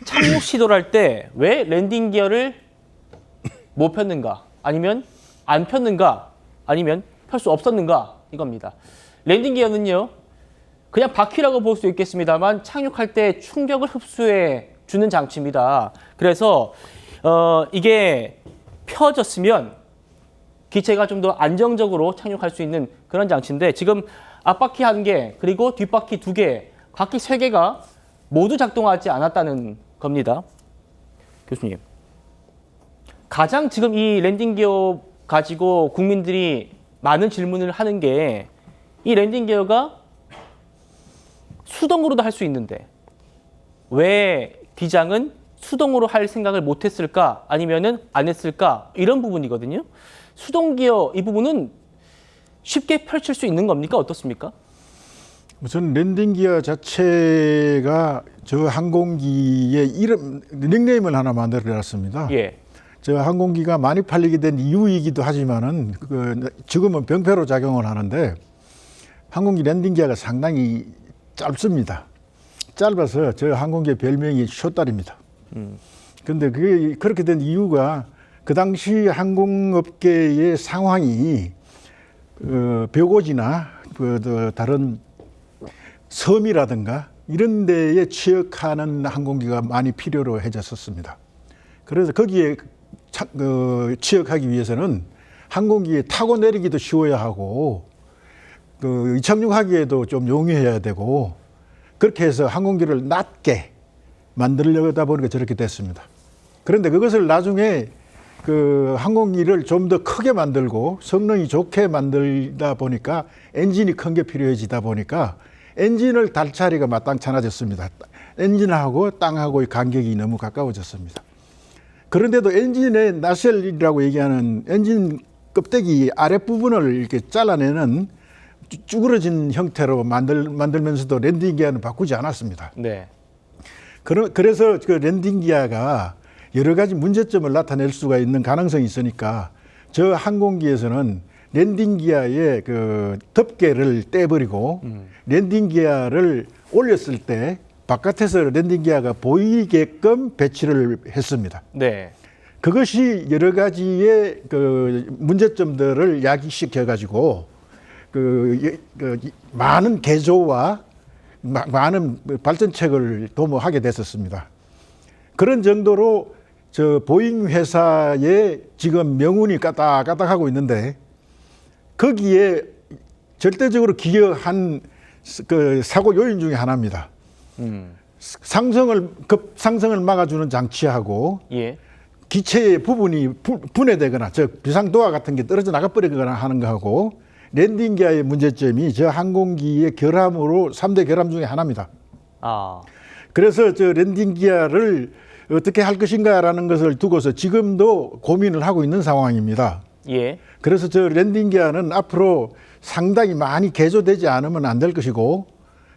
착륙 시도를 할 때 왜 랜딩 기어를 못 폈는가? 아니면 안 폈는가? 아니면 펼 수 없었는가? 이겁니다. 랜딩 기어는요. 그냥 바퀴라고 볼 수 있겠습니다만 착륙할 때 충격을 흡수해 주는 장치입니다. 그래서 이게 펴졌으면 기체가 좀 더 안정적으로 착륙할 수 있는 그런 장치인데 지금 앞바퀴 1개 그리고 뒷바퀴 2개, 바퀴 3개가 모두 작동하지 않았다는 겁니다. 교수님. 가장 지금 이 랜딩 기어 가지고 국민들이 많은 질문을 하는 게 이 랜딩 기어가 수동으로도 할 수 있는데 왜 기장은 수동으로 할 생각을 못 했을까? 아니면은 안 했을까? 이런 부분이거든요. 수동 기어 이 부분은 쉽게 펼칠 수 있는 겁니까? 어떻습니까? 우선 랜딩 기어 자체가 저 항공기의 이름 닉네임을 하나 만들어 놨습니다. 예. 저 항공기가 많이 팔리게 된 이유이기도 하지만은 지금은 병폐로 작용을 하는데 항공기 랜딩 기어가 상당히 짧습니다. 짧아서 저 항공기의 별명이 쇼다리입니다. 그런데 그게 그렇게 된 이유가 그 당시 항공업계의 상황이 벽오지나 다른 섬이라든가 이런 데에 취역하는 항공기가 많이 필요로 해졌었습니다. 그래서 거기에 취역하기 위해서는 항공기에 타고 내리기도 쉬워야 하고 착륙하기에도 좀 용이해야 되고 그렇게 해서 항공기를 낮게 만들려다 보니까 저렇게 됐습니다. 그런데 그것을 나중에 항공기를 좀 더 크게 만들고 성능이 좋게 만들다 보니까 엔진이 큰 게 필요해지다 보니까 엔진을 달 자리가 마땅찮아졌습니다. 엔진하고 땅하고의 간격이 너무 가까워졌습니다. 그런데도 엔진의 나셀이라고 얘기하는 엔진 껍데기 아랫부분을 이렇게 잘라내는 쭈그러진 형태로 만들면서도 랜딩 기어는 바꾸지 않았습니다. 네. 그래서 그 랜딩 기어가 여러 가지 문제점을 나타낼 수가 있는 가능성이 있으니까 저 항공기에서는 랜딩 기어의 덮개를 떼버리고 랜딩 기어를 올렸을 때 바깥에서 랜딩 기어가 보이게끔 배치를 했습니다. 네. 그것이 여러 가지의 문제점들을 야기시켜 가지고 많은 개조와 많은 발전책을 도모하게 됐었습니다. 그런 정도로 저 보잉 회사의 지금 명운이 까딱까딱하고 있는데 거기에 절대적으로 기여한 사고 요인 중에 하나입니다. 급상승을 막아주는 장치하고 예. 기체의 부분이 분해되거나 비상도화 같은 게 떨어져 나가버리거나 하는 거하고 랜딩 기어의 문제점이 저 항공기의 결함으로 3대 결함 중에 하나입니다. 그래서 저 랜딩 기어를 어떻게 할 것인가라는 것을 두고서 지금도 고민을 하고 있는 상황입니다. 예. 그래서 저 랜딩 기어는 앞으로 상당히 많이 개조되지 않으면 안 될 것이고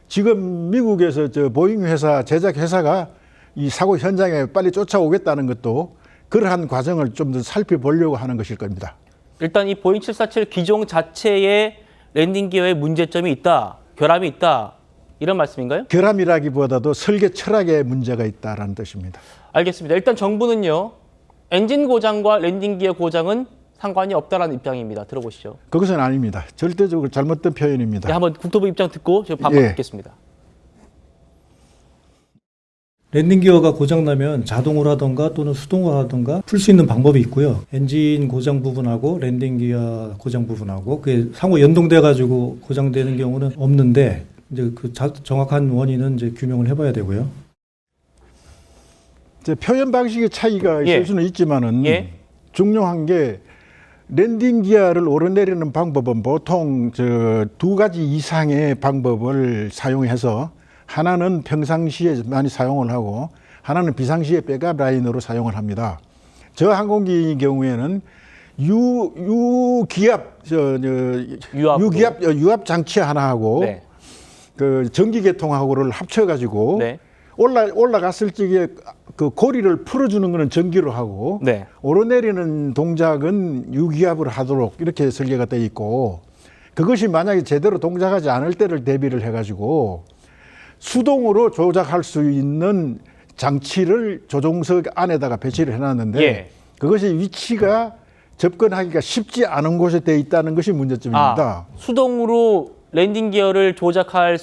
지금 미국에서 저 보잉 회사 제작 회사가 이 사고 현장에 빨리 쫓아오겠다는 것도 그러한 과정을 좀 더 살펴보려고 하는 것일 겁니다. 일단 이 보잉 747 기종 자체에 랜딩 기어에 문제점이 있다, 결함이 있다 이런 말씀인가요? 결함이라기보다도 설계 철학에 문제가 있다라는 뜻입니다. 알겠습니다. 일단 정부는요. 엔진 고장과 랜딩 기어 고장은 상관이 없다라는 입장입니다. 들어보시죠. 그것은 아닙니다. 절대적으로 잘못된 표현입니다. 네, 한번 국토부 입장 듣고 제가 반박 듣겠습니다. 랜딩 기어가 고장나면 자동으로 하던가 또는 수동으로 하던가 풀 수 있는 방법이 있고요. 엔진 고장 부분하고 랜딩 기어 고장 부분하고 그게 상호 연동돼 가지고 고장되는 경우는 없는데 이제 정확한 원인은 이제 규명을 해봐야 되고요. 표현 방식의 차이가 있을 수는 있지만은 중요한 게 랜딩 기어를 오르내리는 방법은 보통 두 가지 이상의 방법을 사용해서 하나는 평상시에 많이 사용을 하고 하나는 비상시에 백업 라인으로 사용을 합니다. 저 항공기의 경우에는 유압 장치 하나하고 전기 계통하고를 합쳐가지고 올라갔을 적에 고리를 풀어주는 것은 전기로 하고 오르내리는 동작은 유기압을 하도록 이렇게 설계가 되어 있고 그것이 만약에 제대로 동작하지 않을 때를 대비를 해가지고 수동으로 조작할 수 있는 장치를 조종석 안에다가 배치를 해놨는데 예. 그것이 위치가 접근하기가 쉽지 않은 곳에 돼 있다는 것이 문제점입니다. 수동으로 랜딩 기어를 조작할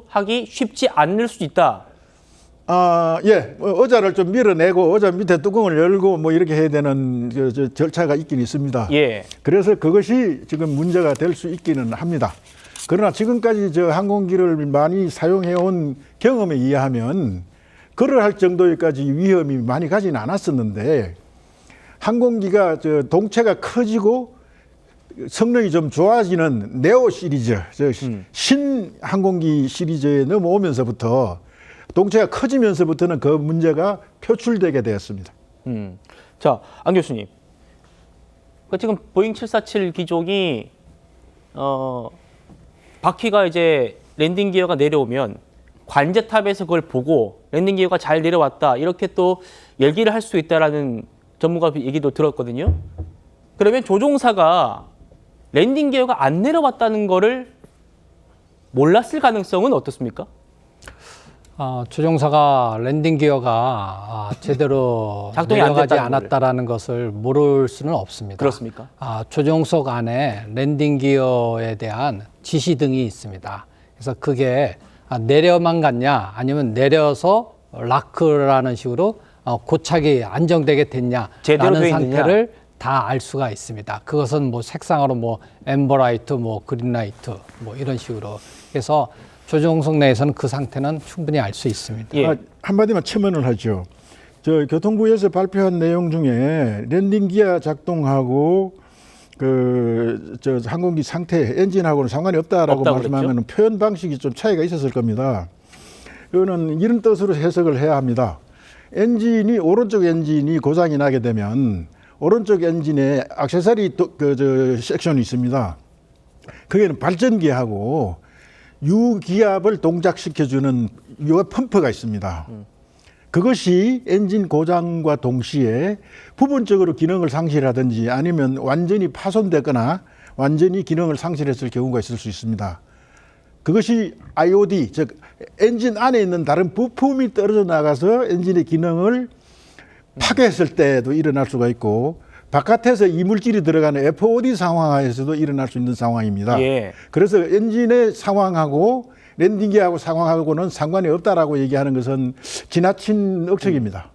하기 쉽지 않을 수 있다. 의자를 좀 밀어내고 의자 밑에 뚜껑을 열고 뭐 이렇게 해야 되는 절차가 있긴 있습니다. 예. 그래서 그것이 지금 문제가 될 수 있기는 합니다. 그러나 지금까지 항공기를 많이 사용해온 경험에 의하면 그러할 정도까지 위험이 많이 가지는 않았었는데 항공기가 동체가 커지고 성능이 좀 좋아지는 네오 시리즈, 신 항공기 시리즈에 넘어오면서부터 동체가 커지면서부터는 그 문제가 표출되게 되었습니다. 자, 안 교수님. 지금 보잉 747 기종이 바퀴가 이제 랜딩 기어가 내려오면 관제탑에서 그걸 보고 랜딩 기어가 잘 내려왔다 이렇게 또 얘기를 할 수 있다라는 전문가 얘기도 들었거든요. 그러면 조종사가 랜딩 기어가 안 내려왔다는 거를 몰랐을 가능성은 어떻습니까? 조종사가 랜딩 기어가 제대로 작동이 안 내려가지 됐다는 않았다라는 것을 모를 수는 없습니다. 그렇습니까? 조종석 안에 랜딩 기어에 대한 지시등이 있습니다. 그래서 그게 내려만 갔냐 아니면 내려서 라크라는 식으로 고착이 안정되게 제대로 됐냐라는 돼 있느냐? 상태를 다 알 수가 있습니다. 그것은 뭐 색상으로 뭐 엠버라이트, 뭐 그린라이트, 뭐 이런 식으로 해서 조종석 내에서는 그 상태는 충분히 알 수 있습니다. 예. 한마디만 첨언을 하죠. 교통부에서 발표한 내용 중에 랜딩 기어 작동하고 항공기 상태, 엔진하고는 상관이 없다라고 말씀하면 표현 방식이 좀 차이가 있었을 겁니다. 그거는 이런 뜻으로 해석을 해야 합니다. 오른쪽 엔진이 고장이 나게 되면 오른쪽 엔진에 액세서리 섹션이 있습니다. 그게는 발전기하고 유기압을 동작시켜주는 유압 펌프가 있습니다. 그것이 엔진 고장과 동시에 부분적으로 기능을 상실하든지 아니면 완전히 파손되거나 완전히 기능을 상실했을 경우가 있을 수 있습니다. 그것이 IOD, 즉 엔진 안에 있는 다른 부품이 떨어져 나가서 엔진의 기능을 파괴했을 때도 일어날 수가 있고 바깥에서 이물질이 들어가는 FOD 상황하에서도 일어날 수 있는 상황입니다. 예. 그래서 엔진의 상황하고 랜딩기하고 상황하고는 상관이 없다라고 얘기하는 것은 지나친 억측입니다.